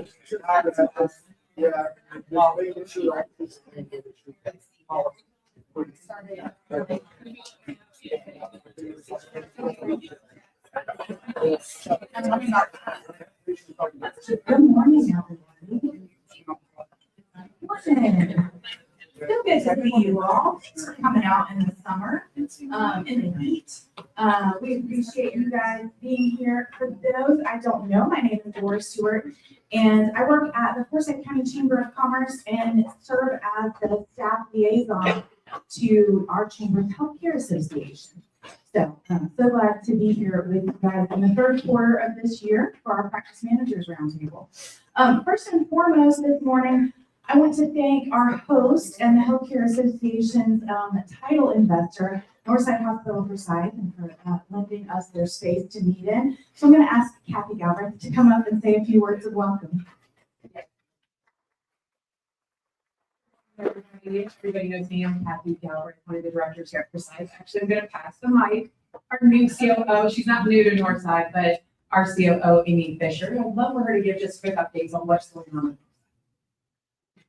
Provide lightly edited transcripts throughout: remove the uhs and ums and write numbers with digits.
Good morning, everybody. Morning. So good to see you all coming out in the summer, in the heat. We appreciate you guys being here. For those I don't know, my name is Laura Stewart, and I work at the Forsyth County Chamber of Commerce and serve as the staff liaison to our Chamber's Healthcare Association. So I'm so glad to be here with you guys in the third quarter of this year for our Practice Managers Roundtable. First and foremost this morning, I want to thank our host and the Healthcare Association's title investor, Northside Hospital Forsyth, and for lending us their space to meet in. So I'm going to ask Kathy Galbraith to come up and say a few words of welcome. Everybody knows me. I'm Kathy Galbraith, one of the directors here at Forsyth. Actually, I'm going to pass the mic. Our new COO, she's not new to Northside, but our COO, Amy Fisher. I'd love for her to give just quick updates on what's going on.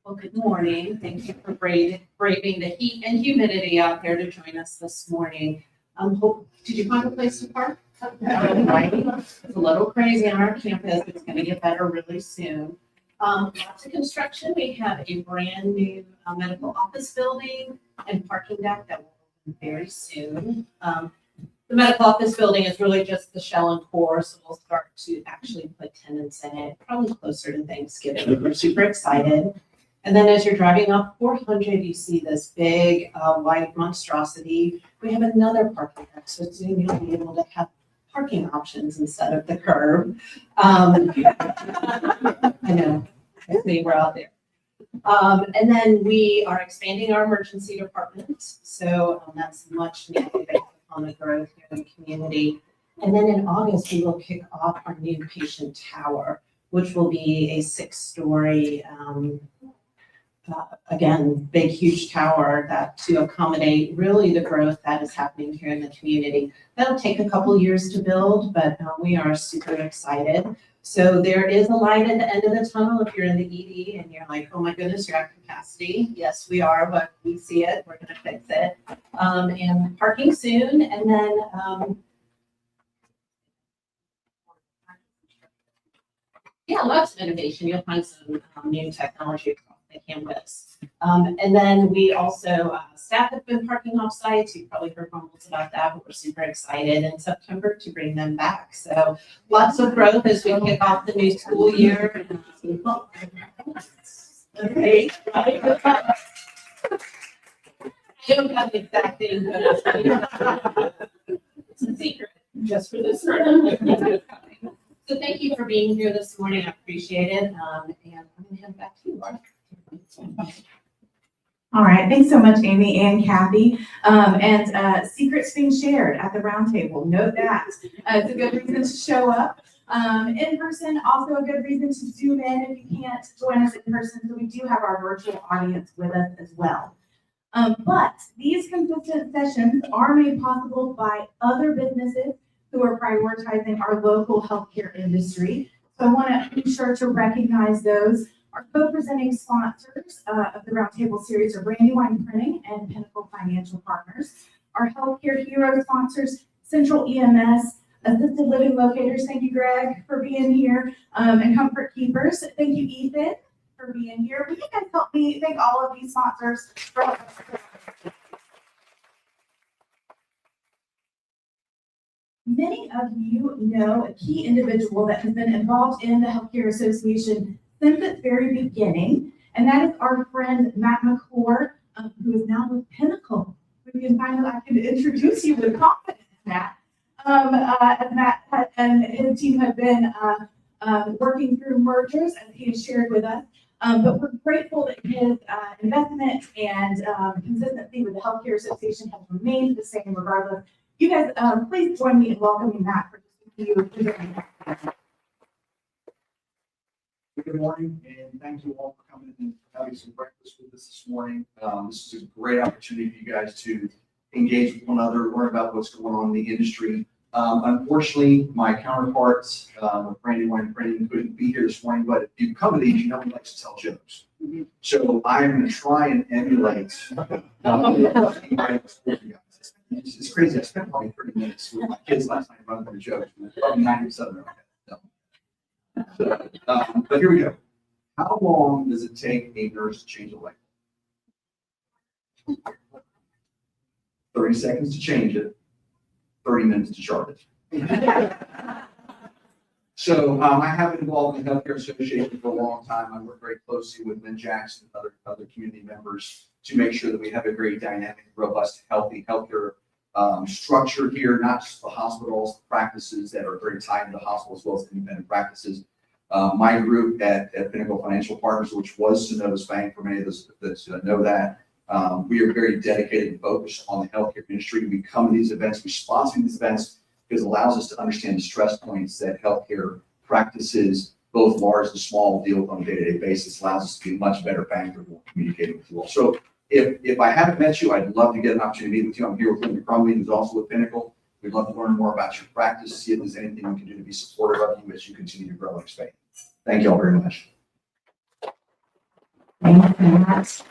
Well, good morning. Thank you for braving the heat and humidity out there to join us this morning. Did you find a place to park? It's a little crazy on our campus. It's going to get better really soon. Lots of construction. We have a brand new medical office building and parking deck that will open very soon. The medical office building is really just the shell and core, so we'll start to actually put tenants in it probably closer to Thanksgiving. We're super excited. And then as you're driving up 400, you see this big white monstrosity. We have another parking deck, so soon you'll be able to have parking options instead of the curb. I know, I see we're out there. And then we are expanding our emergency department, so that's much needed based on the growth here in the community. And then in August, we will kick off our new patient tower, which will be a 6-story again, big, huge tower that to accommodate really the growth that is happening here in the community. That'll take a couple years to build, but we are super excited. So there is a light at the end of the tunnel if you're in the ED and you're like, oh my goodness, you're at capacity. Yes, we are, but we see it. We're going to fix it. And parking soon. And then yeah, lots of innovation. You'll find some new technology across the campus. And then we also, staff have been parking off site. You've probably heard rumbles about that, but we're super excited in September to bring them back. So lots of growth as we kick off the new school year. Okay. I don't have the exact thing, but it's a secret just for this room. So thank you for being here this morning. I appreciate it. And I'm going to hand it back to you, Laura. All right, thanks so much, Amy and Kathy. Secrets being shared at the roundtable. Note that. It's a good reason to show up in person. Also a good reason to zoom in if you can't join us in person. So we do have our virtual audience with us as well. But these consistent sessions are made possible by other businesses who are prioritizing our local healthcare industry. So I want to be sure to recognize those. Our co-presenting sponsors of the Roundtable Series are Brandywine Printing and Pinnacle Financial Partners. Our Healthcare Hero sponsors, Central EMS, Assisted Living Locators, thank you, Greg, for being here, and Comfort Keepers. Thank you, Ethan, for being here. Will you guys help me thank all of these sponsors for Many of you know a key individual that has been involved in the Healthcare Association since its very beginning, and that is our friend Matt McClure, who is now with Pinnacle. We can finally, I can introduce you with confidence, Matt. Matt and his team have been working through mergers, as he has shared with us. But we're grateful that his investment and consistency with the Healthcare Association has remained the same regardless. You guys, please join me in welcoming Matt for just a few. Good morning, and thank you all for coming and having some breakfast with us this morning. This is a great opportunity for you guys to engage with one another, learn about what's going on in the industry. Unfortunately, my counterparts, with Brandywine Printing couldn't be here this morning, but if you come to these, you know we like to tell jokes. So I'm going to try and emulate. It's crazy. I spent probably 30 minutes with my kids last night running through jokes. Probably 90% of them. So, but here we go. How long does it take a nurse to change a light bulb? 30 seconds to change it, 30 minutes to charge it. So I have been involved in the Healthcare Association for a long time. I work very closely with Lynn Jackson and other community members to make sure that we have a very dynamic, robust, healthy healthcare structure here, not just the hospitals, practices that are very tied to the hospital as well as independent practices. My group at Pinnacle Financial Partners, which was Synovus Bank, for many of those that know that, we are very dedicated and focused on the healthcare industry. We come to these events, we sponsor these events because it allows us to understand the stress points that healthcare practices, both large and small, deal with on a day-to-day basis. Allows us to be much better banker when communicating with you all. So if I haven't met you, I'd love to get an opportunity to meet with you. I'm here with Linda Crumley, who's also with Pinnacle. We'd love to learn more about your practice, see if there's anything we can do to be supportive of you as you continue to grow and expand. Thank you all very much. Thanks, Matt.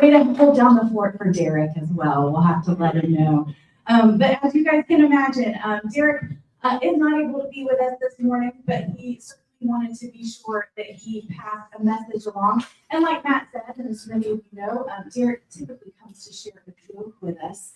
Way to hold down the fort for Derek as well. We'll have to let him know. But as you guys can imagine, Derek is not able to be with us this morning, but he certainly wanted to be sure that he passed a message along. And like Matt said, and as many of you know, Derek typically comes to share a joke with us.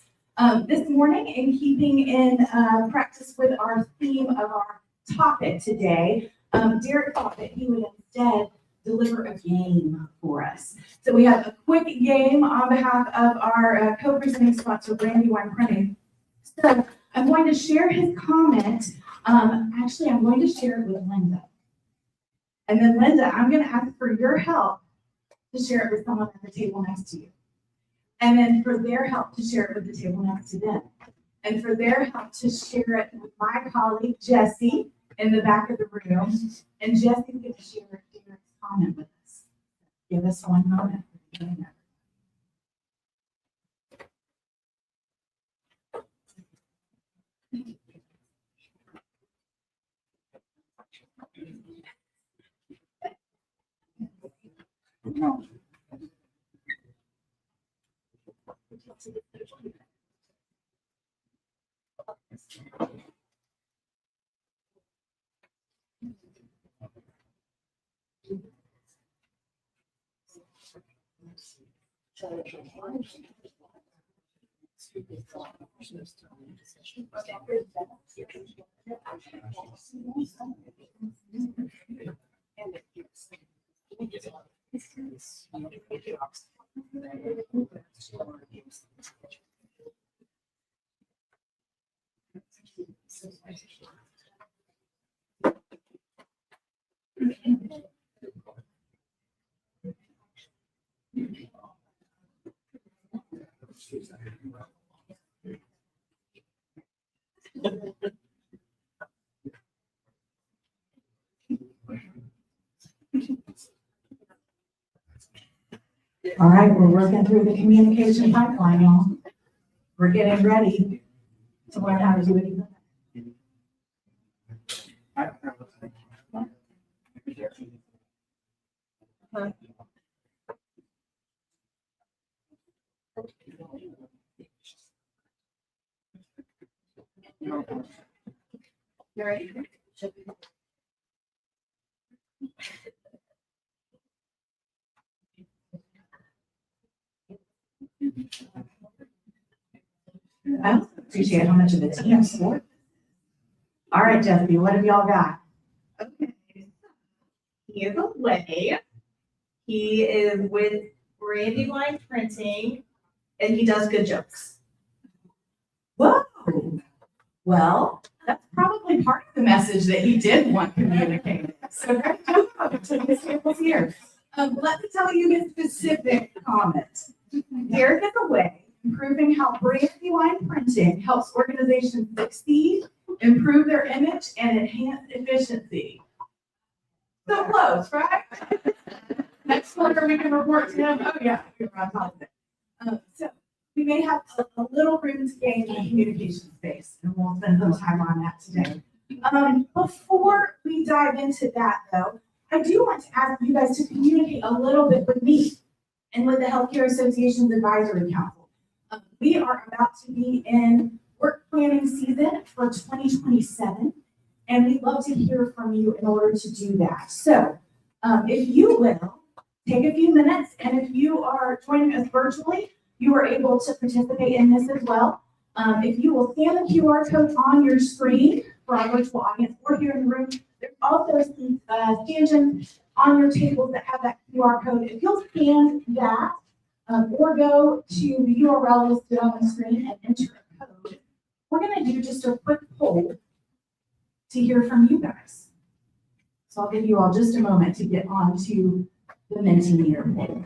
This morning, in keeping in practice with our theme of our topic today, Derek thought that he would instead deliver a game for us. So we have a quick game on behalf of our co-presenting sponsor, Brandywine Printing. So I'm going to share his comment. Actually, I'm going to share it with Linda. And then Linda, I'm going to ask for your help to share it with someone at the table next to you. And then for their help to share it with the table next to them. And for their help to share it with my colleague, Jessie, in the back of the room. And Jessie's going to share Derek's comment with us. Give us 1 moment. All right, we're working through the communication pipeline, y'all. We're getting ready to learn how to do it even You ready? I also appreciate how much of a team sport. All right, Jessie, what have y'all got? Okay. He is away. He is with Brandywine Printing, and he does good jokes. Whoa. Well, that's probably part of the message that he did want communicated. So great job to his tables here. Let me tell you his specific comment. Derek is away, improving how Brandywine Printing helps organizations succeed, improve their image, and enhance efficiency. So close, right? Next quarter we can report to him. Oh yeah, you're on top of it. So we may have a little room to gain in communication space, and we'll spend some time on that today. Before we dive into that though, I do want to ask you guys to communicate a little bit with me and with the Healthcare Association's Advisory Council. We are about to be in work planning season for 2027, and we'd love to hear from you in order to do that. So if you will, take a few minutes, and if you are joining us virtually, you are able to participate in this as well. If you will scan the QR code on your screen for our virtual audience or here in the room, there's also some stanchions on your tables that have that QR code. If you'll scan that or go to the URL listed on the screen and enter a code, we're going to do just a quick poll to hear from you guys. So I'll give you all just a moment to get onto the Mentimeter poll.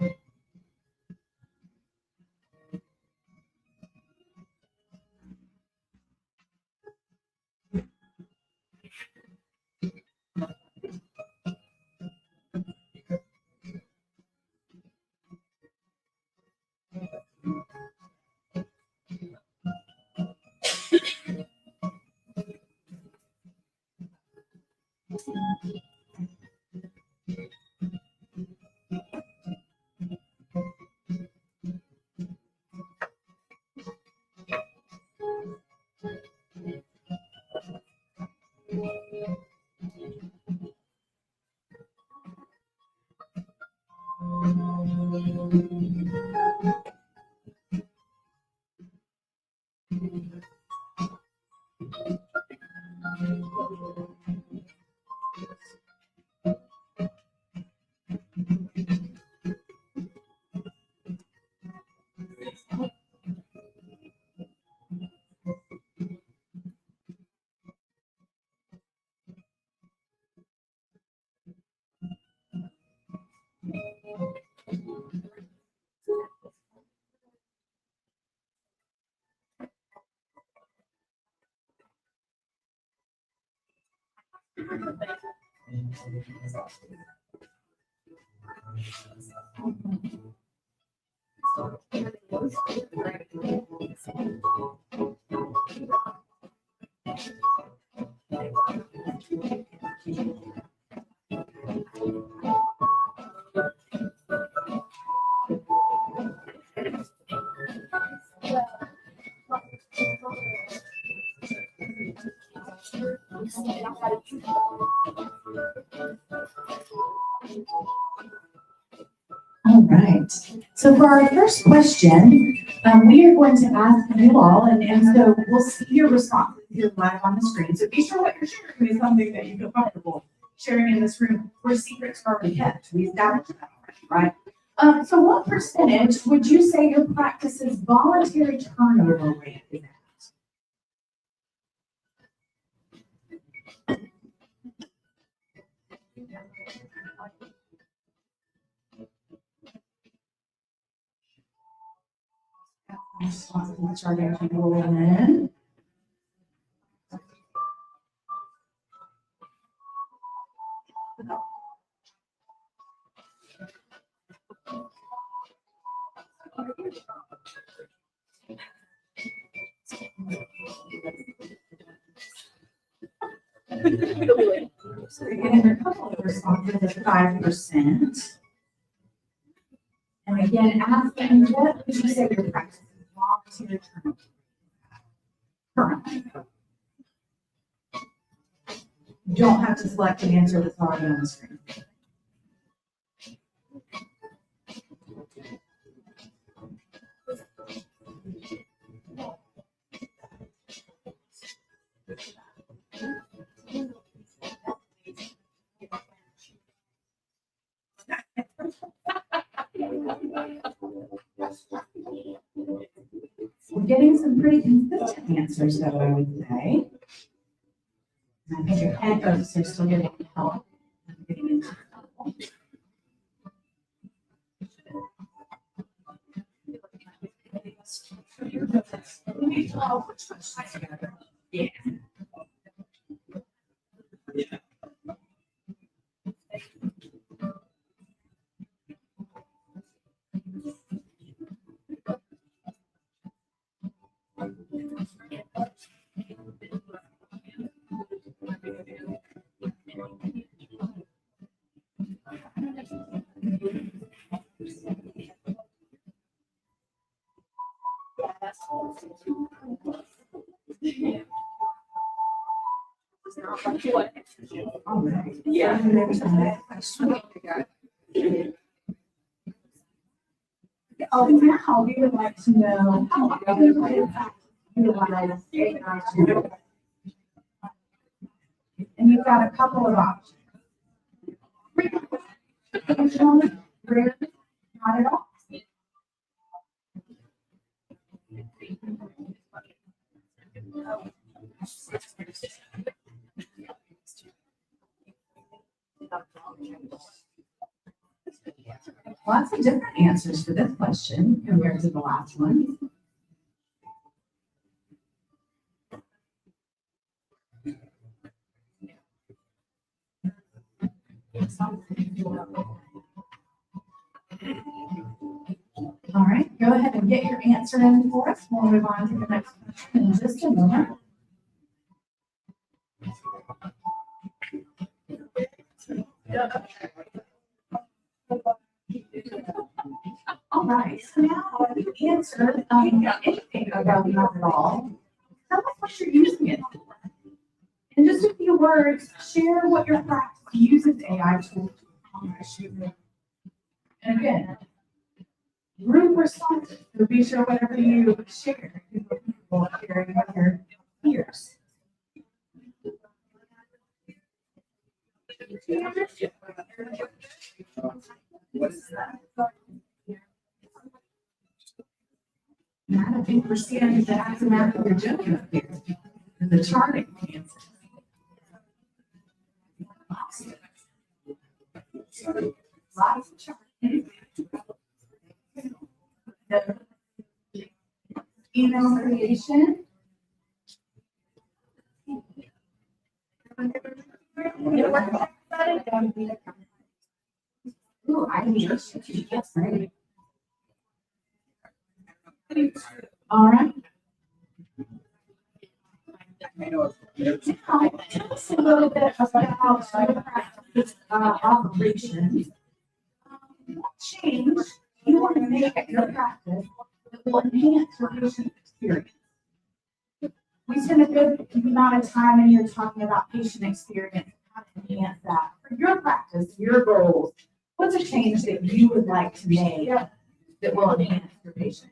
All right. So for our first question, we are going to ask you all, and so we'll see your responses here live on the screen. So be sure what you're sharing is something that you feel comfortable sharing in this room where secrets are already kept. We established that already, right? So what percentage would you say your practice's voluntary turnover rate is at? Responses are going to roll in. So you're getting a couple of responses at 5%. And again, asking what would you say your practice is volunteer turnover currently? You don't have to select an answer that's already on the screen. We're getting some pretty consistent answers, though, I would say. And I think your head folks are still getting help. Getting into trouble. Yeah. All right. Yeah. Oh, now we would like to know how often you utilize AI tools. And you've got a couple of options. Occasionally, rarely, not at all. Lots of different answers for this question compared to the last one. All right, go ahead and get your answer in for us. We'll move on to the next question in just a moment. All right, so now you answered anything about not at all. Tell us what you're using it for. In just a few words, share what your practice uses AI tools to accomplish. And again, group responses, so be sure whatever you share, you will sharing with your peers. And I don't think we're seeing the axiomatic you're doing up here, and the charting answer. Lots of charting. The email creation. Ooh, I need to, yes, right. All right. Now, tell us a little bit about your practice operations. What change you want to make at your practice that will enhance your patient experience? We spend a good amount of time in here talking about patient experience, how to enhance that. For your practice, your goals, what's a change that you would like to make that will enhance your patient?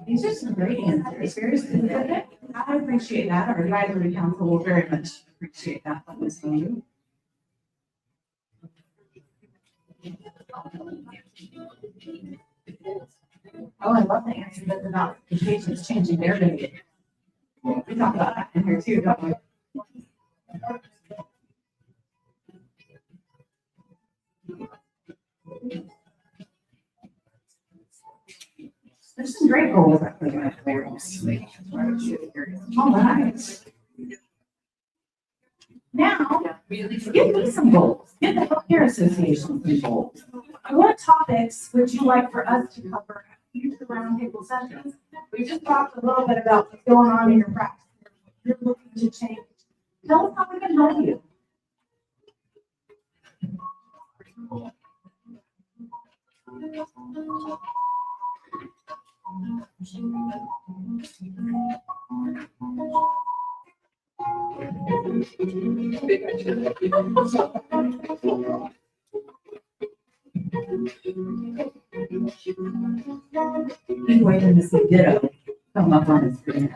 These are some great answers, very specific. I appreciate that. Our advisory council will very much appreciate that from this meeting. Oh, I love the answer that's about the patients changing their behavior. We talk about that in here too, don't we? There's some great goals up there. All right. Now, give me some goals. Give the Healthcare Association some goals. What topics would you like for us to cover at future roundtable sessions? We just talked a little bit about what's going on in your practice. You're looking to change. Tell us how we can help you. He's waiting to see ditto come up on his screen.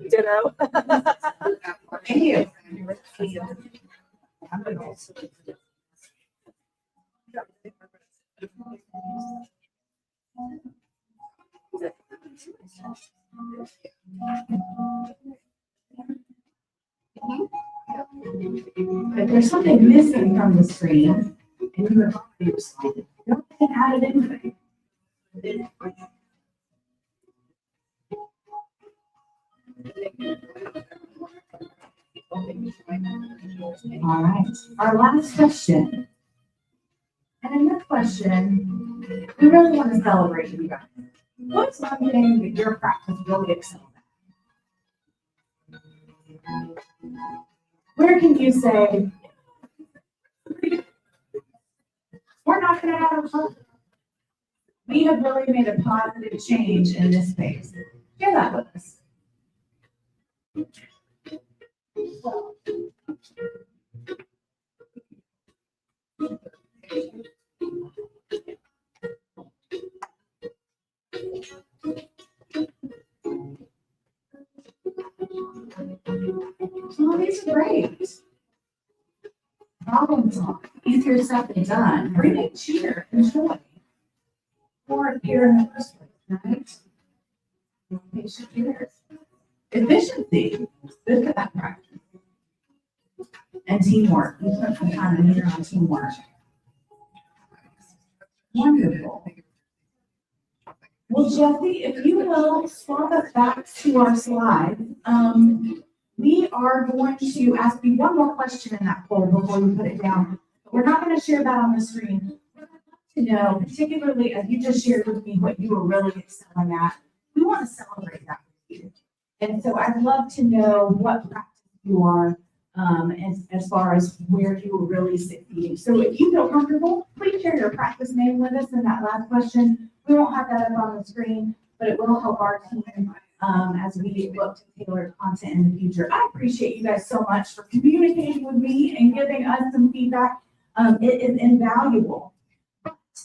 Ditto. Thank you. If there's something missing from the screen, and you have already responded, don't add it anything. All right, our last question. And in this question, we really want to celebrate you guys. What's one thing that your practice really excels at? Where can you say, we're knocking it out of the park? We have really made a positive change in this space. Share that with us. Well, these are great. Problem solving, easier said than done. Bring it cheer, enjoy. Or here in the first place, right? Patient cares. Efficiency, good for that practice. And teamwork, we spent some time in here on teamwork. Wonderful. Well, Jesse, if you will swap us back to our slide, we are going to ask you one more question in that poll before we put it down. We're not going to share that on the screen. To know, particularly as you just shared with me what you were really excelling at, we want to celebrate that with you. And so I'd love to know what practice you are as far as where you were really succeeding. So if you feel comfortable, please share your practice name with us in that last question. We won't have that up on the screen, but it will help our team as we look to tailor content in the future. I appreciate you guys so much for communicating with me and giving us some feedback. It is invaluable.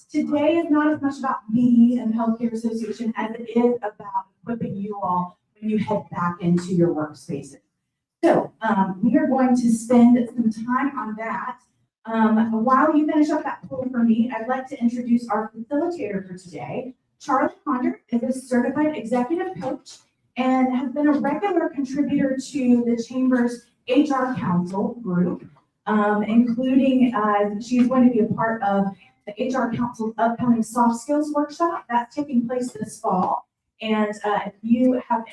Today is not as much about me and the Healthcare Association as it is about equipping you all when you head back into your workspaces. So we are going to spend some time on that. While you finish up that poll for me, I'd like to introduce our facilitator for today. Charlie Ponder is a certified executive coach and has been a regular contributor to the Chamber's HR Council group, including she's going to be a part of the HR Council's upcoming soft skills workshop that's taking place this fall. And if you have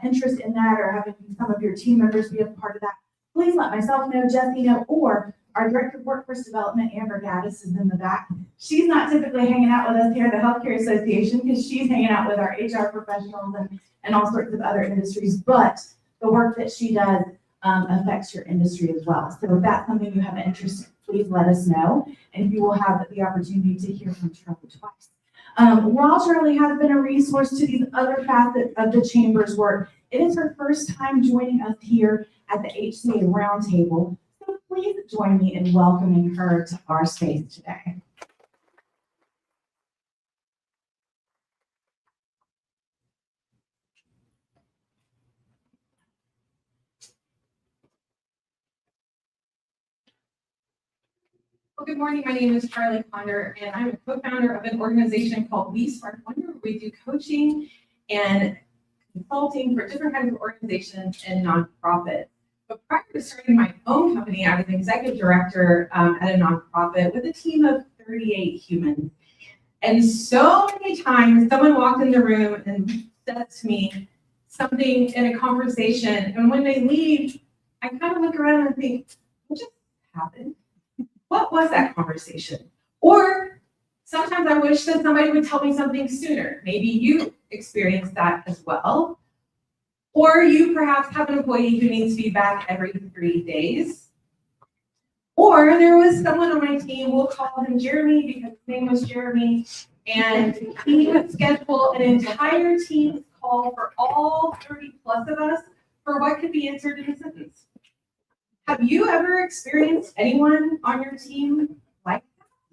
interest in that or having some of your team members be a part of that, please let myself know, Jesse know, or our Director of Workforce Development, Amber Gaddis, is in the back. She's not typically hanging out with us here at the Healthcare Association because she's hanging out with our HR professionals and all sorts of other industries, but the work that she does affects your industry as well. So if that's something you have an interest in, please let us know, and you will have the opportunity to hear from Charlie twice. While Charlie has been a resource to these other facets of the Chamber's work, it is her first time joining us here at the HCA Roundtable. So please join me in welcoming her to our space today. Well, good morning. My name is Charlie Ponder, and I'm a co-founder of an organization called We Spark Wonder. We do coaching and consulting for different kinds of organizations and nonprofits. But prior to starting my own company, I was an executive director at a nonprofit with a team of 38 humans. And so many times someone walked in the room and said to me something in a conversation, and when they leave, I kind of look around and think, what just happened? What was that conversation? Or sometimes I wish that somebody would tell me something sooner. Maybe you experienced that as well. Or you perhaps have an employee who needs feedback every 3 days. Or there was someone on my team, we'll call him Jeremy because his name was Jeremy, and he would schedule an entire team call for all 30 plus of us for what could be answered in a sentence. Have you ever experienced anyone on your team like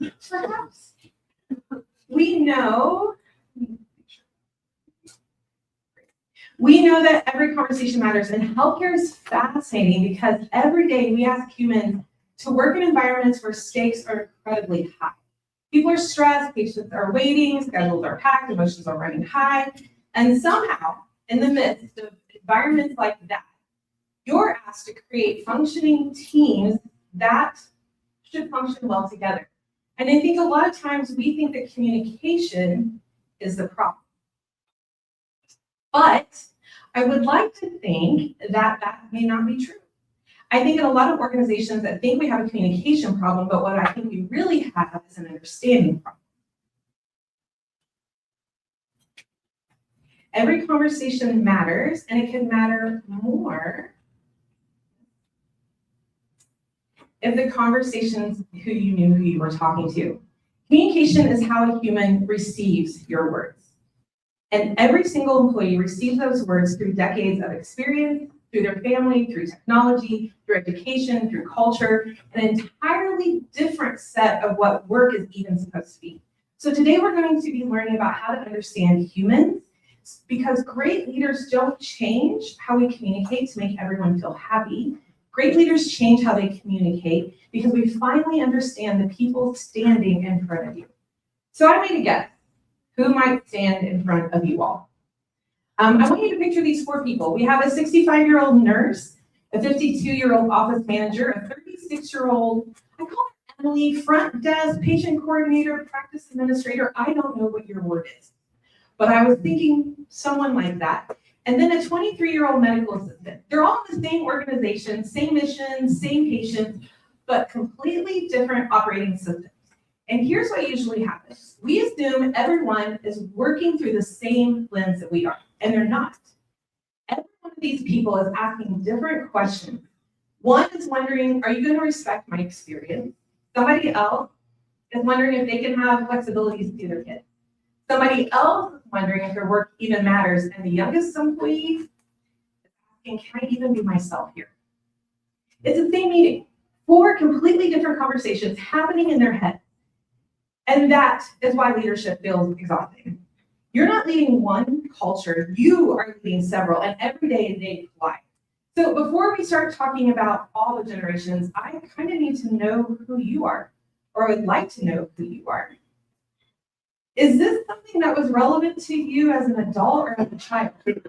that, perhaps? We know that every conversation matters, and healthcare is fascinating because every day we ask humans to work in environments where stakes are incredibly high. People are stressed, patients are waiting, schedules are packed, emotions are running high, and somehow, in the midst of environments like that, you're asked to create functioning teams that should function well together. And I think a lot of times we think that communication is the problem. But I would like to think that that may not be true. I think in a lot of organizations that think we have a communication problem, but what I think we really have is an understanding problem. Every conversation matters, and it can matter more if the conversation's who you knew who you were talking to. Communication is how a human receives your words. And every single employee receives those words through decades of experience, through their family, through technology, through education, through culture, an entirely different set of what work is even supposed to be. So today we're going to be learning about how to understand humans, because great leaders don't change how we communicate to make everyone feel happy. Great leaders change how they communicate because we finally understand the people standing in front of you. So I made a guess. Who might stand in front of you all? I want you to picture these 4 people. We have a 65-year-old nurse, a 52-year-old office manager, a 36-year-old, I call her Emily, front desk, patient coordinator, practice administrator. I don't know what your word is, but I was thinking someone like that. And then a 23-year-old medical assistant. They're all in the same organization, same mission, same patients, but completely different operating systems. And here's what usually happens. We assume everyone is working through the same lens that we are, and they're not. Every one of these people is asking different questions. One is wondering, are you going to respect my experience? Somebody else is wondering if they can have flexibility to see their kids. Somebody else is wondering if their work even matters. And the youngest employee is asking, can I even be myself here? It's the same meeting. 4 completely different conversations happening in their head. And that is why leadership feels exhausting. You're not leading one culture, you are leading several, and every day they fly. So before we start talking about all the generations, I kind of need to know who you are, or I would like to know who you are. Is this something that was relevant to you as an adult or as a child? Is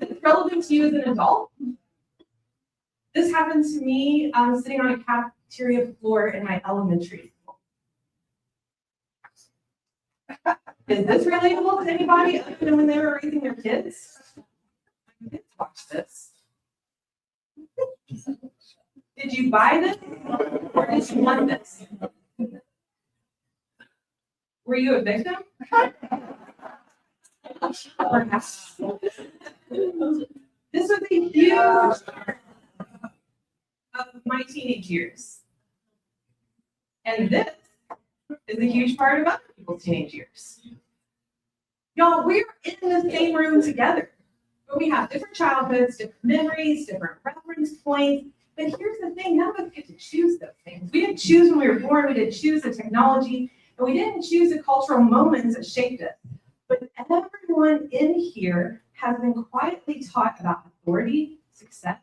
this relevant to you as an adult? This happened to me sitting on a cafeteria floor in my elementary school. Is this relatable to anybody other than when they were raising their kids? My kids watch this. Did you buy this or did you want this? Were you a victim? Perhaps. This was a huge part of my teenage years. And this is a huge part of other people's teenage years. Y'all, we're in the same room together, but we have different childhoods, different memories, different reference points. But here's the thing, none of us get to choose those things. We didn't choose when we were born, we didn't choose the technology, and we didn't choose the cultural moments that shaped us. But everyone in here has been quietly taught about authority, success,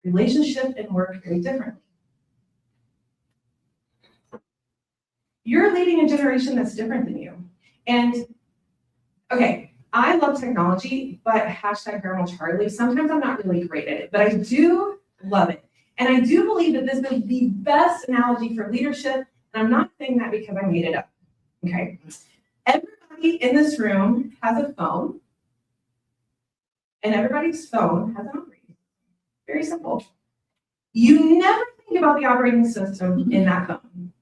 relationship, and work very differently. You're leading a generation that's different than you. And okay, I love technology, but hashtag Grandma Charlie, sometimes I'm not really great at it, but I do love it. And I do believe that this is the best analogy for leadership, and I'm not saying that because I made it up, okay? Everybody in this room has a phone, and everybody's phone has an operating. Very simple. You never think about the operating system in that phone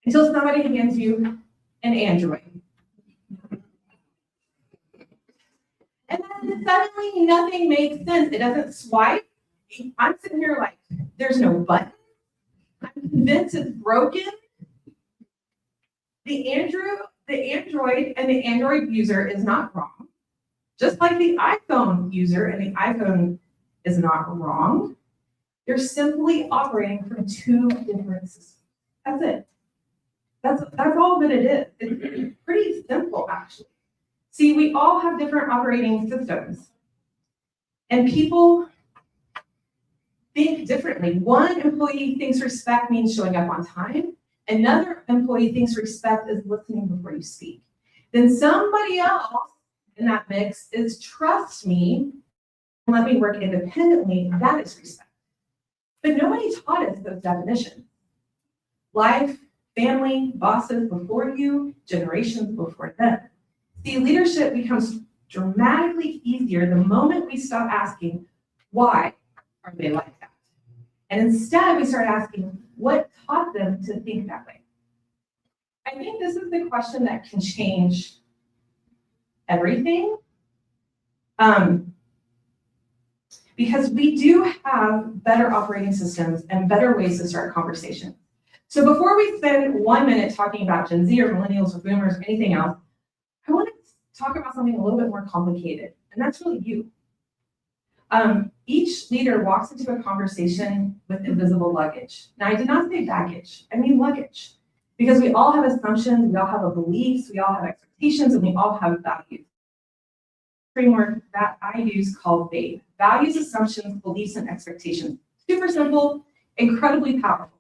until somebody hands you an Android. And then suddenly nothing makes sense. It doesn't swipe. I'm sitting here like, there's no button. I'm convinced it's broken. The Android and the Android user is not wrong. Just like the iPhone user and the iPhone is not wrong. They're simply operating from 2 different systems. That's it. That's all that it is. It's pretty simple, actually. See, we all have different operating systems. And people think differently. One employee thinks respect means showing up on time. Another employee thinks respect is listening before you speak. Then somebody else in that mix is trust me and let me work independently. That is respect. But nobody taught us those definitions. Life, family, bosses before you, generations before them. See, leadership becomes dramatically easier the moment we stop asking, why are they like that? And instead we start asking, what taught them to think that way? I think this is the question that can change everything. Because we do have better operating systems and better ways to start conversations. So before we spend 1 minute talking about Gen Z or millennials or boomers or anything else, I want to talk about something a little bit more complicated, and that's really you. Each leader walks into a conversation with invisible luggage. Now, I did not say baggage, I mean luggage. Because we all have assumptions, we all have beliefs, we all have expectations, and we all have values. Framework that I use called VABE, values, assumptions, beliefs, and expectations. Super simple, incredibly powerful.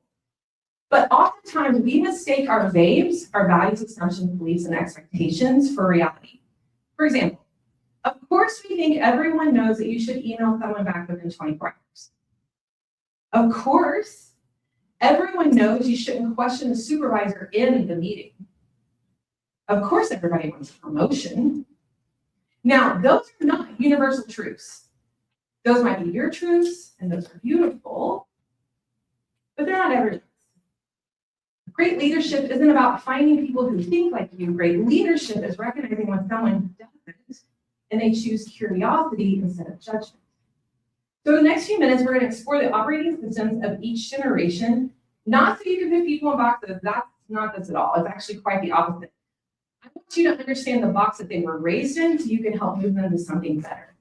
But oftentimes we mistake our VABEs, our values, assumptions, beliefs, and expectations for reality. For example, of course we think everyone knows that you should email someone back within 24 hours. Of course, everyone knows you shouldn't question the supervisor in the meeting. Of course, everybody wants a promotion. Now, those are not universal truths. Those might be your truths, and those are beautiful, but they're not everyone's. Great leadership isn't about finding people who think like you. Great leadership is recognizing when someone doesn't, and they choose curiosity instead of judgment. So in the next few minutes, we're going to explore the operating systems of each generation, not so you can put people in boxes. That's not this at all. It's actually quite the opposite. I want you to understand the box that they were raised in so you can help move them to something better.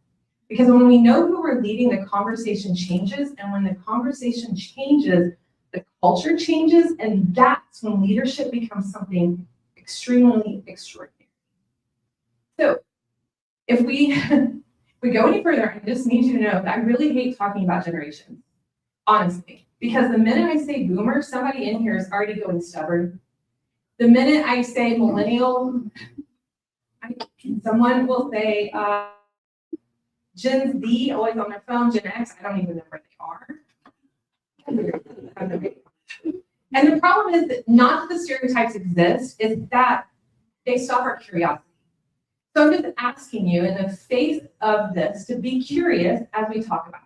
Because when we know who we're leading, the conversation changes, and when the conversation changes, the culture changes, and that's when leadership becomes something extremely extraordinary. So if we go any further, I just need you to know that I really hate talking about generations, honestly, because the minute I say boomer, somebody in here is already going stubborn. The minute I say millennial, someone will say Gen Z, always on their phone, Gen X, I don't even know where they are. And the problem is that not that the stereotypes exist, it's that they stop our curiosity. So I'm just asking you in the face of this to be curious as we talk about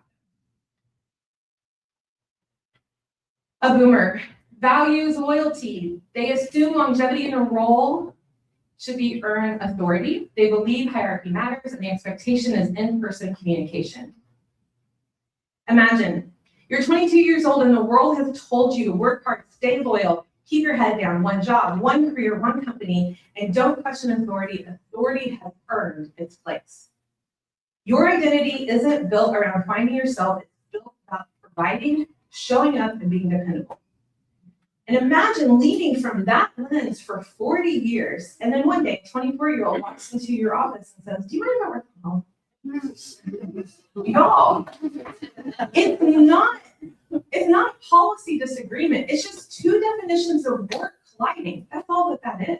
it. A boomer values loyalty. They assume longevity in a role should be earned authority. They believe hierarchy matters, and the expectation is in-person communication. Imagine you're 22 years old and the world has told you to work hard, stay loyal, keep your head down, one job, one career, one company, and don't question authority. Authority has earned its place. Your identity isn't built around finding yourself, it's built about providing, showing up, and being dependable. And imagine leading from that lens for 40 years, and then one day, a 24-year-old walks into your office and says, do you mind if I work from home? Y'all, it's not policy disagreement. It's just two definitions of work colliding. That's all that is.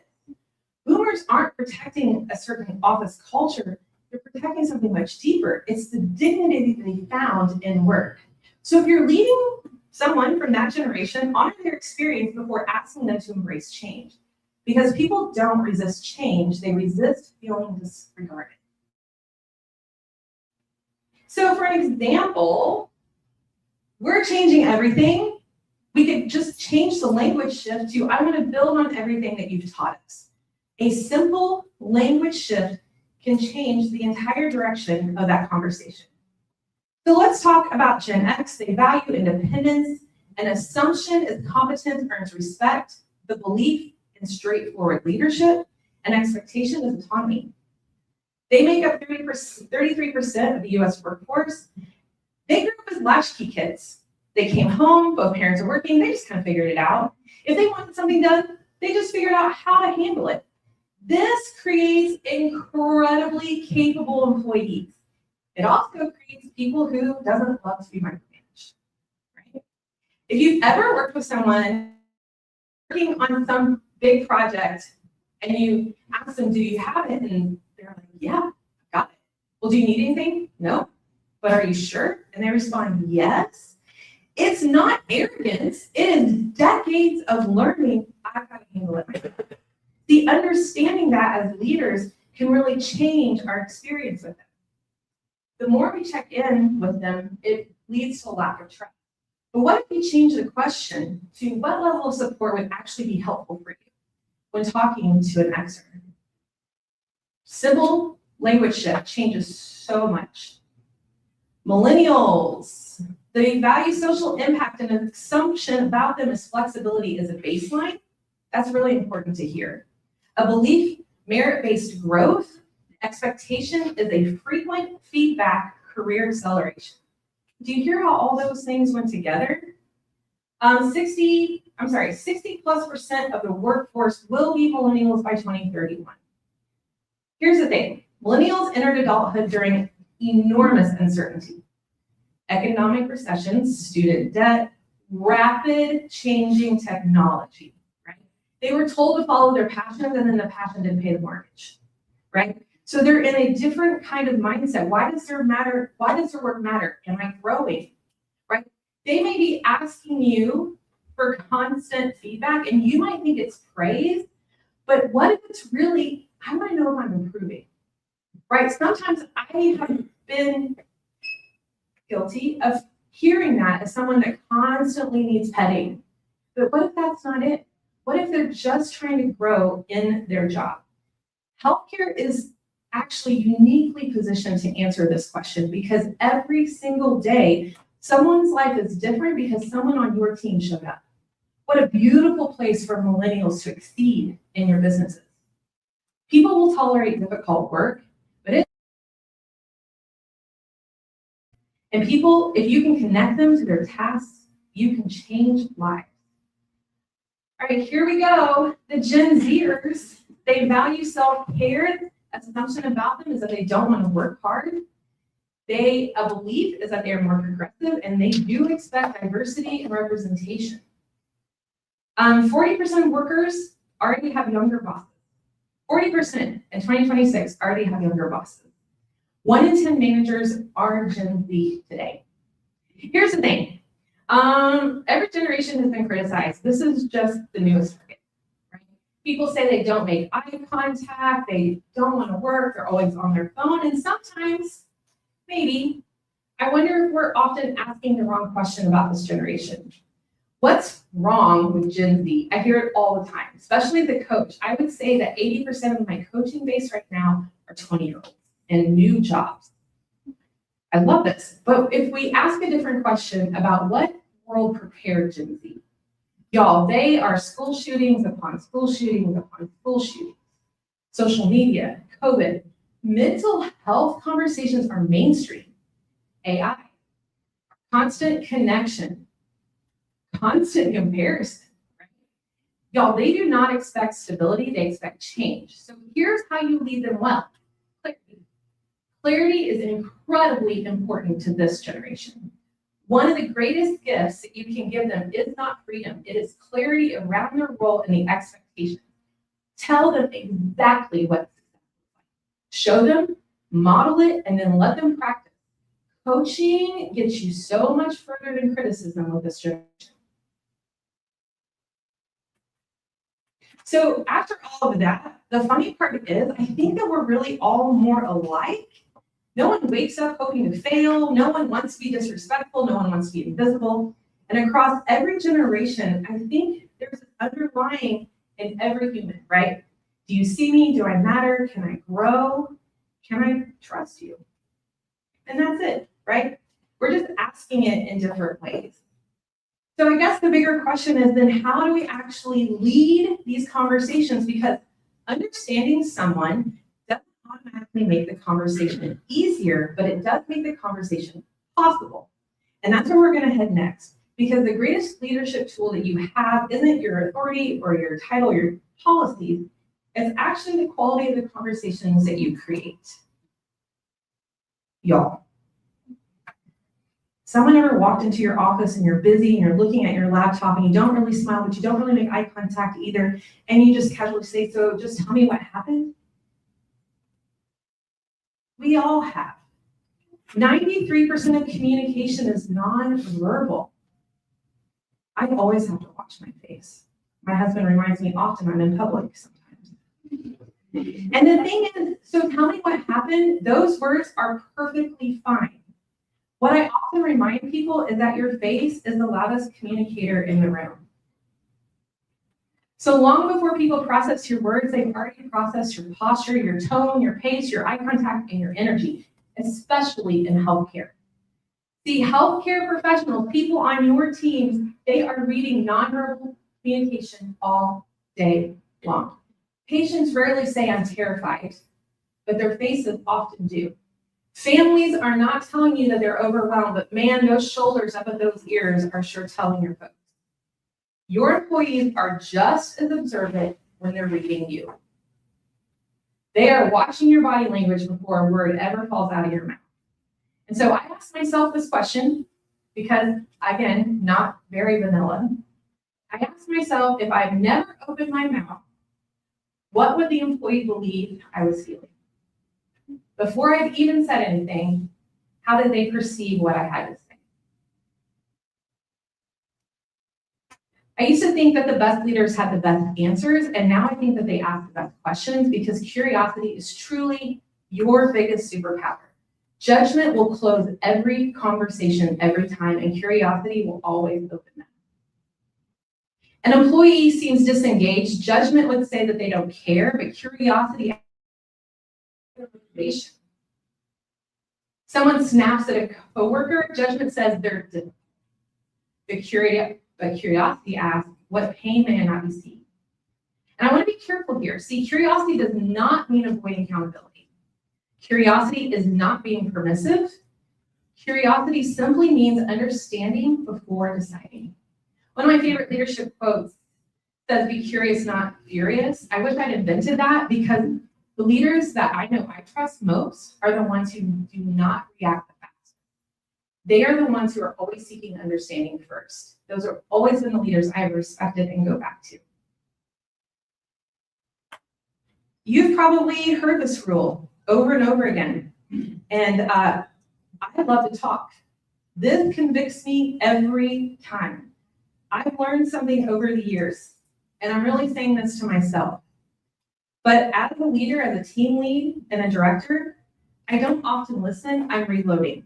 Boomers aren't protecting a certain office culture. They're protecting something much deeper. It's the dignity that they found in work. So if you're leading someone from that generation, honor their experience before asking them to embrace change. Because people don't resist change, they resist feeling disregarded. So for an example, we're changing everything. We could just change the language shift to, I want to build on everything that you've taught us. A simple language shift can change the entire direction of that conversation. So let's talk about Gen X. They value independence. An assumption is competence earns respect. The belief in straightforward leadership. An expectation is autonomy. They make up 33% of the US workforce. They grew up as latchkey kids. They came home, both parents are working, they just kind of figured it out. If they wanted something done, they just figured out how to handle it. This creates incredibly capable employees. It also creates people who doesn't love to be micromanaged, right? If you've ever worked with someone working on some big project and you ask them, do you have it? And they're like, yeah, I got it. Well, do you need anything? No. But are you sure? And they respond, yes. It's not arrogance. It is decades of learning. I've got to handle it myself. The understanding that as leaders can really change our experience with them. The more we check in with them, it leads to a lack of trust. But what if we change the question to what level of support would actually be helpful for you when talking to an extern? Simple language shift changes so much. Millennials, they value social impact, and an assumption about them is flexibility is a baseline. That's really important to hear. A belief, merit-based growth, expectation is a frequent feedback career acceleration. Do you hear how all those things went together? 60+ of the workforce will be millennials by 2031. Here's the thing, millennials entered adulthood during enormous uncertainty. Economic recessions, student debt, rapid changing technology, right? They were told to follow their passions, and then the passion didn't pay the mortgage, right? So they're in a different kind of mindset. Why does their work matter? Am I growing, right? They may be asking you for constant feedback, and you might think it's praise, but what if it's really, I want to know if I'm improving, right? Sometimes I have been guilty of hearing that as someone that constantly needs petting. But what if that's not it? What if they're just trying to grow in their job? Healthcare is actually uniquely positioned to answer this question because every single day, someone's life is different because someone on your team showed up. What a beautiful place for millennials to exceed in your businesses. People will tolerate difficult work, and people, if you can connect them to their tasks, you can change lives. All right, here we go. The Gen Zers, they value self-care. Assumption about them is that they don't want to work hard. A belief is that they are more progressive, and they do expect diversity and representation. 40% of workers already have younger bosses. 40% in 2026 already have younger bosses. 1 in 10 managers are Gen Z today. Here's the thing. Every generation has been criticized. This is just the newest target, right? People say they don't make eye contact, they don't want to work, they're always on their phone, and sometimes, maybe, I wonder if we're often asking the wrong question about this generation. What's wrong with Gen Z? I hear it all the time, especially the coach. I would say that 80% of my coaching base right now are 20-year-olds and new jobs. I love this. But if we ask a different question about what world prepared Gen Z, y'all, they are school shootings upon school shootings upon school shootings, social media, COVID, mental health conversations are mainstream, AI, constant connection, constant comparison, right? Y'all, they do not expect stability, they expect change. So here's how you lead them well. Clarity is incredibly important to this generation. One of the greatest gifts that you can give them is not freedom, it is clarity around their role and the expectations. Tell them exactly what success looks like. Show them, model it, and then let them practice. Coaching gets you so much further than criticism with this generation. So after all of that, the funny part is, I think that we're really all more alike. No one wakes up hoping to fail. No one wants to be disrespectful. No one wants to be invisible. And across every generation, I think there's an underlying in every human, right? Do you see me? Do I matter? Can I grow? Can I trust you? And that's it, right? We're just asking it in different ways. So I guess the bigger question is then how do we actually lead these conversations? Because understanding someone doesn't automatically make the conversation easier, but it does make the conversation possible. And that's where we're going to head next. Because the greatest leadership tool that you have isn't your authority or your title, or your policies. It's actually the quality of the conversations that you create. Y'all. Someone ever walked into your office and you're busy and you're looking at your laptop and you don't really smile, but you don't really make eye contact either, and you just casually say, so just tell me what happened? We all have. 93% of communication is nonverbal. I always have to watch my face. My husband reminds me often I'm in public sometimes. And the thing is, So tell me what happened. Those words are perfectly fine. What I often remind people is that your face is the loudest communicator in the room. So long before people process your words, they've already processed your posture, your tone, your pace, your eye contact, and your energy, especially in healthcare. See, healthcare professionals, people on your teams, they are reading nonverbal communication all day long. Patients rarely say, "I'm terrified," but their faces often do. Families are not telling you that they're overwhelmed, but man, those shoulders up at those ears are sure telling your folks. Your employees are just as observant when they're reading you. They are watching your body language before a word ever falls out of your mouth. And so I asked myself this question because, again, not very vanilla. I asked myself, if I've never opened my mouth, what would the employee believe I was feeling? Before I've even said anything, how did they perceive what I had to say? I used to think that the best leaders had the best answers, and now I think that they ask the best questions because curiosity is truly your biggest superpower. Judgment will close every conversation every time, and curiosity will always open them. An employee seems disengaged. Judgment would say that they don't care, but curiosity is motivation. Someone snaps at a coworker, judgment says they're different. But curiosity asks, what pain may I not be seeing? And I want to be careful here. See, curiosity does not mean avoiding accountability. Curiosity is not being permissive. Curiosity simply means understanding before deciding. One of my favorite leadership quotes says, "Be curious, not furious." I wish I'd invented that because the leaders that I know I trust most are the ones who do not react the fast. They are the ones who are always seeking understanding first. Those have always been the leaders I have respected and go back to. You've probably heard this rule over and over again, and I love to talk. This convicts me every time. I've learned something over the years, and I'm really saying this to myself. But as a leader, as a team lead and a director, I don't often listen, I'm reloading.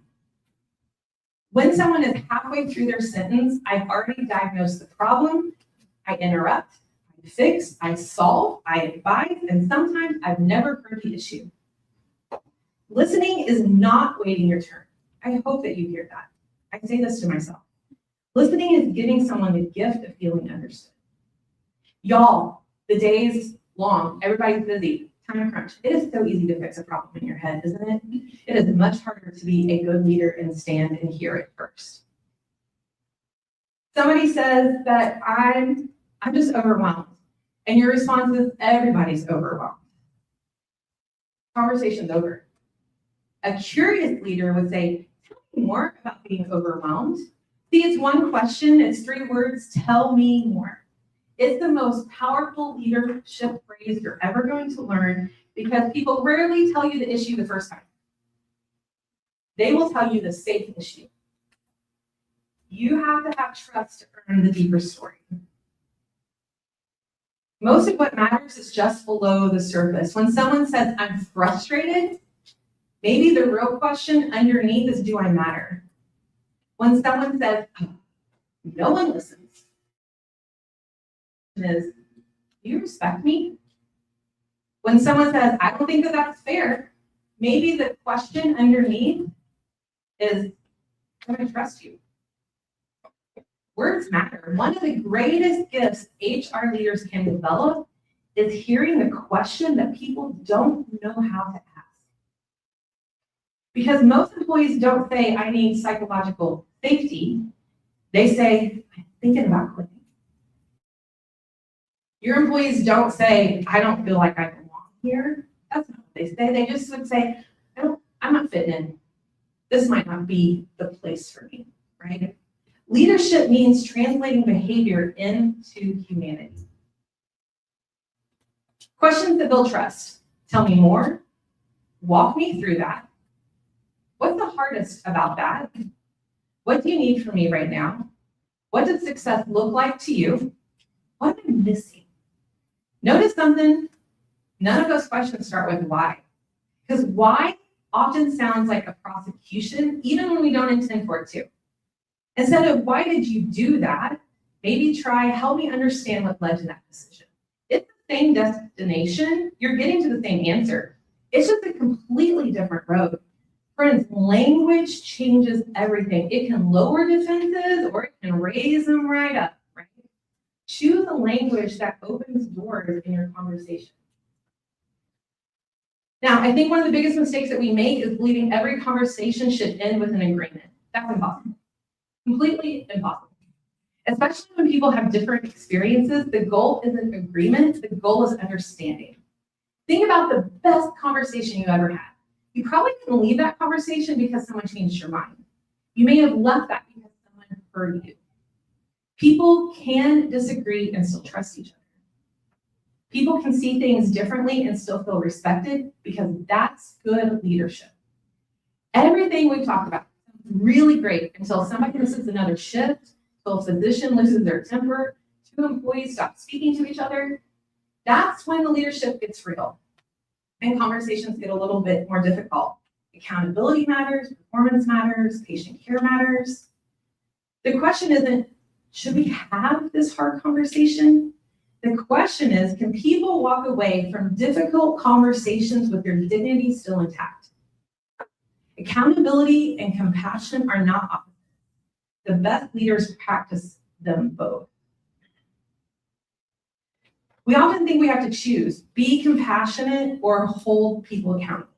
When someone is halfway through their sentence, I've already diagnosed the problem, I interrupt, I fix, I solve, I advise, and sometimes I've never heard the issue. Listening is not waiting your turn. I hope that you hear that. I say this to myself. Listening is giving someone the gift of feeling understood. Y'all, the day is long, everybody's busy, time crunch. It is so easy to fix a problem in your head, isn't it? It is much harder to be a good leader and stand and hear it first. Somebody says that I'm just overwhelmed. And your response is, everybody's overwhelmed. Conversation's over. A curious leader would say, tell me more about being overwhelmed. See, it's one question, it's 3 words, tell me more. It's the most powerful leadership phrase you're ever going to learn because people rarely tell you the issue the first time. They will tell you the safe issue. You have to have trust to earn the deeper story. Most of what matters is just below the surface. When someone says, I'm frustrated, maybe the real question underneath is, do I matter? When someone says, no one listens, is, do you respect me? When someone says, I don't think that that's fair, maybe the question underneath is, can I trust you? Words matter. One of the greatest gifts HR leaders can develop is hearing the question that people don't know how to ask. Because most employees don't say, I need psychological safety. They say, I'm thinking about quitting. Your employees don't say, I don't feel like I belong here. That's not what they say. They just would say, I'm not fitting in. This might not be the place for me, right? Leadership means translating behavior into humanity. Questions that build trust. Tell me more. Walk me through that. What's the hardest about that? What do you need from me right now? What does success look like to you? What am I missing? Notice something. None of those questions start with why. Because why often sounds like a prosecution, even when we don't intend for it to. Instead of why did you do that, maybe try help me understand what led to that decision. It's the same destination, you're getting to the same answer. It's just a completely different road. Friends, language changes everything. It can lower defenses or it can raise them right up, right? Choose a language that opens doors in your conversation. Now, I think one of the biggest mistakes that we make is believing every conversation should end with an agreement. That's impossible. Completely impossible. Especially when people have different experiences, the goal isn't agreement, the goal is understanding. Think about the best conversation you ever had. You probably didn't leave that conversation because someone changed your mind. You may have left that because someone heard you. People can disagree and still trust each other. People can see things differently and still feel respected because that's good leadership. Everything we've talked about is really great until somebody misses another shift, until a physician loses their temper, 2 employees stop speaking to each other. That's when the leadership gets real and conversations get a little bit more difficult. Accountability matters, performance matters, patient care matters. The question isn't, should we have this hard conversation? The question is, can people walk away from difficult conversations with their dignity still intact? Accountability and compassion are not opposites. The best leaders practice them both. We often think we have to choose, be compassionate or hold people accountable.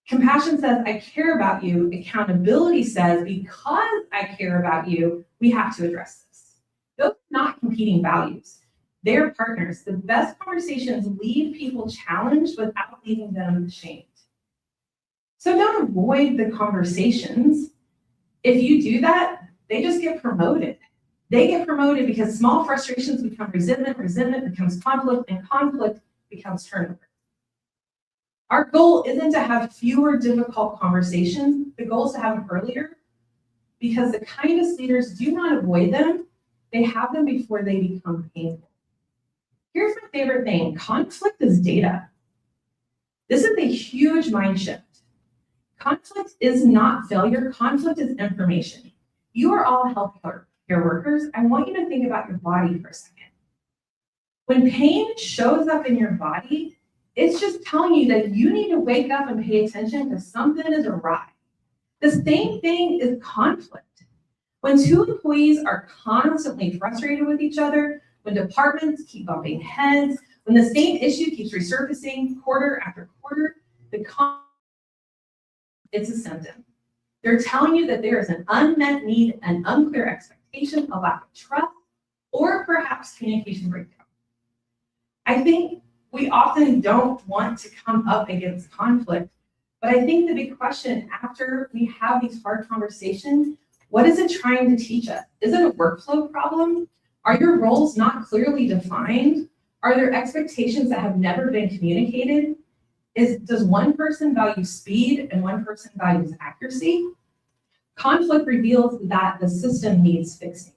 Compassion says, I care about you. Accountability says, because I care about you, we have to address this. Those are not competing values. They're partners. The best conversations leave people challenged without leaving them ashamed. So don't avoid the conversations. If you do that, they just get promoted. They get promoted because small frustrations become resentment, resentment becomes conflict, and conflict becomes turnover. Our goal isn't to have fewer difficult conversations. The goal is to have them earlier because the kindest leaders do not avoid them. They have them before they become painful. Here's my favorite thing. Conflict is data. This is a huge mind shift. Conflict is not failure. Conflict is information. You are all healthcare workers. I want you to think about your body for a second. When pain shows up in your body, it's just telling you that you need to wake up and pay attention because something is awry. The same thing is conflict. When 2 employees are constantly frustrated with each other, when departments keep bumping heads, when the same issue keeps resurfacing quarter after quarter, it's a symptom. They're telling you that there is an unmet need, an unclear expectation, a lack of trust, or perhaps communication breakdown. I think we often don't want to come up against conflict, but I think the big question after we have these hard conversations, what is it trying to teach us? Is it a workflow problem? Are your roles not clearly defined? Are there expectations that have never been communicated? Does one person value speed and one person values accuracy? Conflict reveals that the system needs fixing.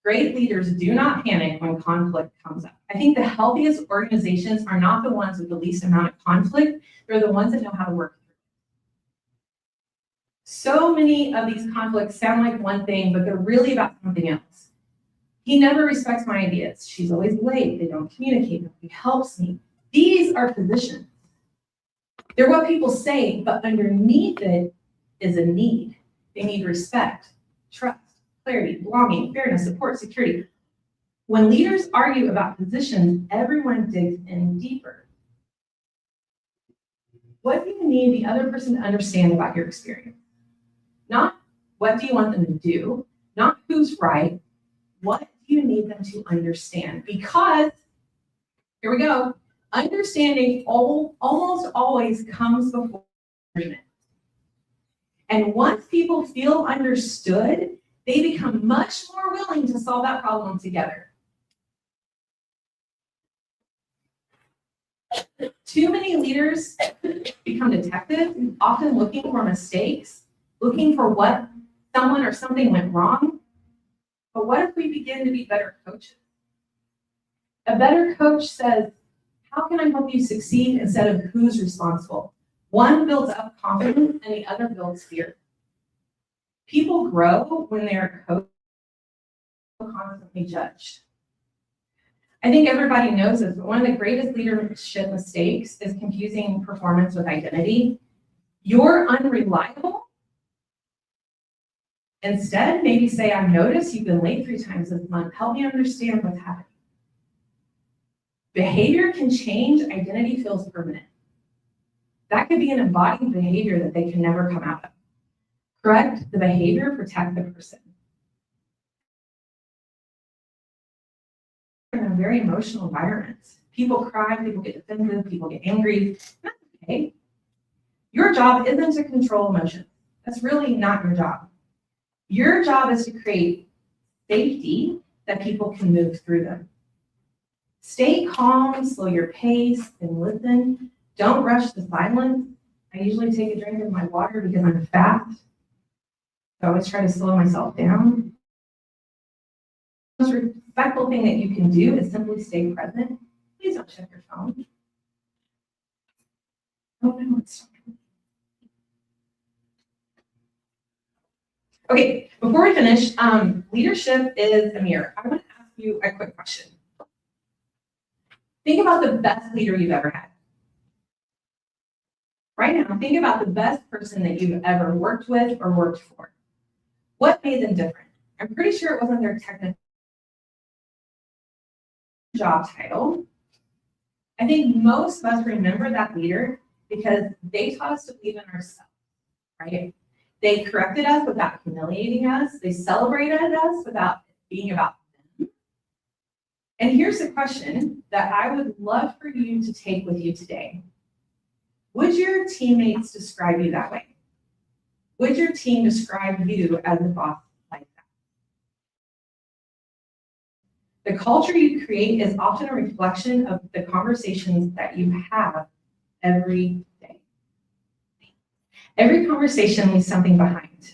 Great leaders do not panic when conflict comes up. I think the healthiest organizations are not the ones with the least amount of conflict. They're the ones that know how to work through it. So many of these conflicts sound like one thing, but they're really about something else. He never respects my ideas. She's always late. They don't communicate. Nobody helps me. These are positions. They're what people say, but underneath it is a need. They need respect, trust, clarity, belonging, fairness, support, security. When leaders argue about positions, everyone digs in deeper. What do you need the other person to understand about your experience? Not what do you want them to do, not who's right, what do you need them to understand? Because, here we go, understanding almost always comes before agreement. And once people feel understood, they become much more willing to solve that problem together. Too many leaders become detectives, often looking for mistakes, looking for what someone or something went wrong. But what if we begin to be better coaches? A better coach says, how how can I help you succeed instead of who's responsible? One builds up confidence and the other builds fear. People grow when they're constantly judged. I think everybody knows this, but one of the greatest leadership mistakes is confusing performance with identity. You're unreliable. Instead, maybe say, I've noticed you've been late 3 times this month. Help me understand what's happening. Behavior can change, identity feels permanent. That could be an embodied behavior that they can never come out of. Correct the behavior, protect the person. In a very emotional environment. People cry, people get defensive, people get angry. That's okay. Your job isn't to control emotions. That's really not your job. Your job is to create safety that people can move through them. Stay calm, slow your pace, and listen. Don't rush the silence. I usually take a drink of my water because I'm fast. I always try to slow myself down. The most respectful thing that you can do is simply stay present. Please don't check your phone. Oh, no, it's okay, before we finish, leadership is a mirror. I want to ask you a quick question. Think about the best leader you've ever had. Right now, think about the best person that you've ever worked with or worked for. What made them different? I'm pretty sure it wasn't their technical job title. I think most of us remember that leader because they taught us to believe in ourselves, right? They corrected us without humiliating us. They celebrated us without being about them. And here's the question that I would love for you to take with you today. Would your teammates describe you that way? Would your team describe you as a boss like that? The culture you create is often a reflection of the conversations that you have every day. Every conversation leaves something behind.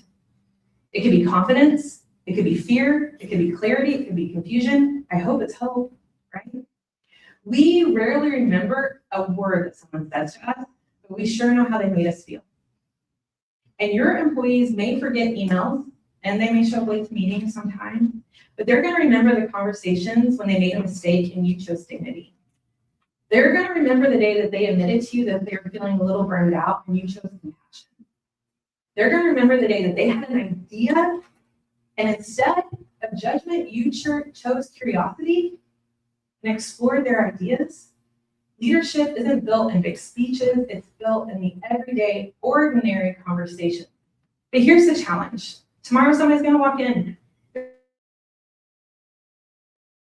It could be confidence, it could be fear, it could be clarity, it could be confusion. I hope it's hope, right? We rarely remember a word that someone says to us, but we sure know how they made us feel. And your employees may forget emails, and they may show up late to meetings sometimes, but they're going to remember the conversations when they made a mistake and you chose dignity. They're going to remember the day that they admitted to you that they were feeling a little burned out and you chose compassion. They're going to remember the day that they had an idea, and instead of judgment, you chose curiosity and explored their ideas. Leadership isn't built in big speeches, it's built in the everyday, ordinary conversation. But here's the challenge. Tomorrow somebody's gonna walk in,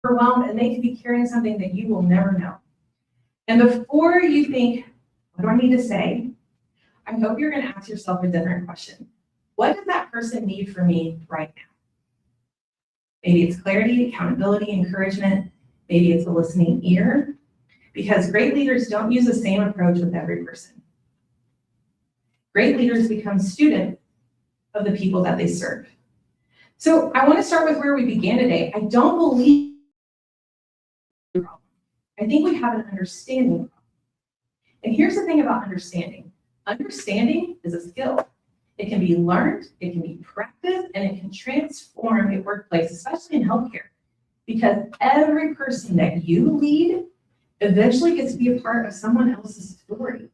overwhelmed, and they could be carrying something that you will never know. And before you think, what do I need to say? I hope you're gonna ask yourself a different question. What does that person need from me right now? Maybe it's clarity, accountability, encouragement. Maybe it's a listening ear. Because great leaders don't use the same approach with every person. Great leaders become students of the people that they serve. So I want to start with where we began today. I don't believe I think we have an understanding problem. And here's the thing about understanding. Understanding is a skill. It can be learned, it can be practiced, and it can transform a workplace, especially in healthcare. Because every person that you lead eventually gets to be a part of someone else's story.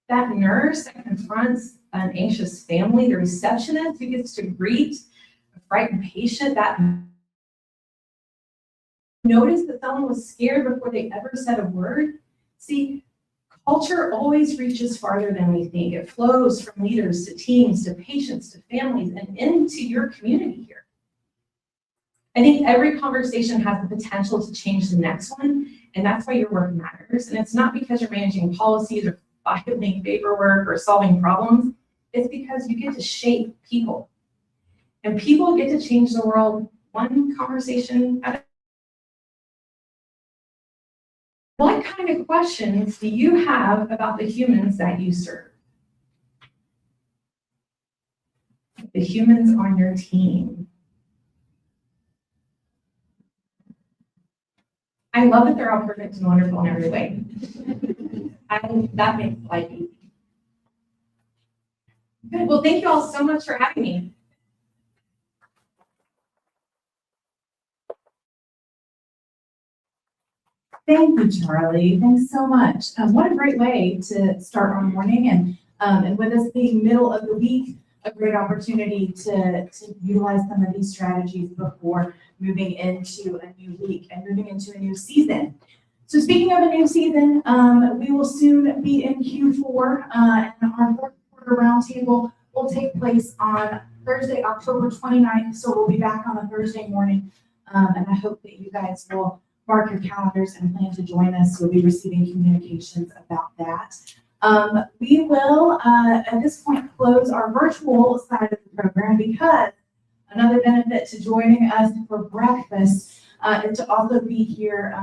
That nurse that confronts an anxious family, the receptionist who gets to greet a frightened patient, that notice that someone was scared before they ever said a word. See, culture always reaches farther than we think. It flows from leaders to teams, to patients, to families, and into your community here. I think every conversation has the potential to change the next one, and that's why your work matters. And it's not because you're managing policies or filing paperwork or solving problems. It's because you get to shape people. And people get to change the world one conversation at a time. What kind of questions do you have about the humans that you serve? The humans on your team. I love that they're all perfect and wonderful in every way. That makes life easy. Good, well, thank you all so much for having me. Thank you, Charlie. Thanks so much. What a great way to start our morning, and with us being middle of the week, a great opportunity to utilize some of these strategies before moving into a new week and moving into a new season. So speaking of a new season, we will soon be in Q4, and our fourth quarter roundtable will take place on Thursday, October 29th. So we'll be back on a Thursday morning, and I hope that you guys will mark your calendars and plan to join us. You'll be receiving communications about that. We will, at this point, close our virtual side of the program because another benefit to joining us for breakfast is to also be here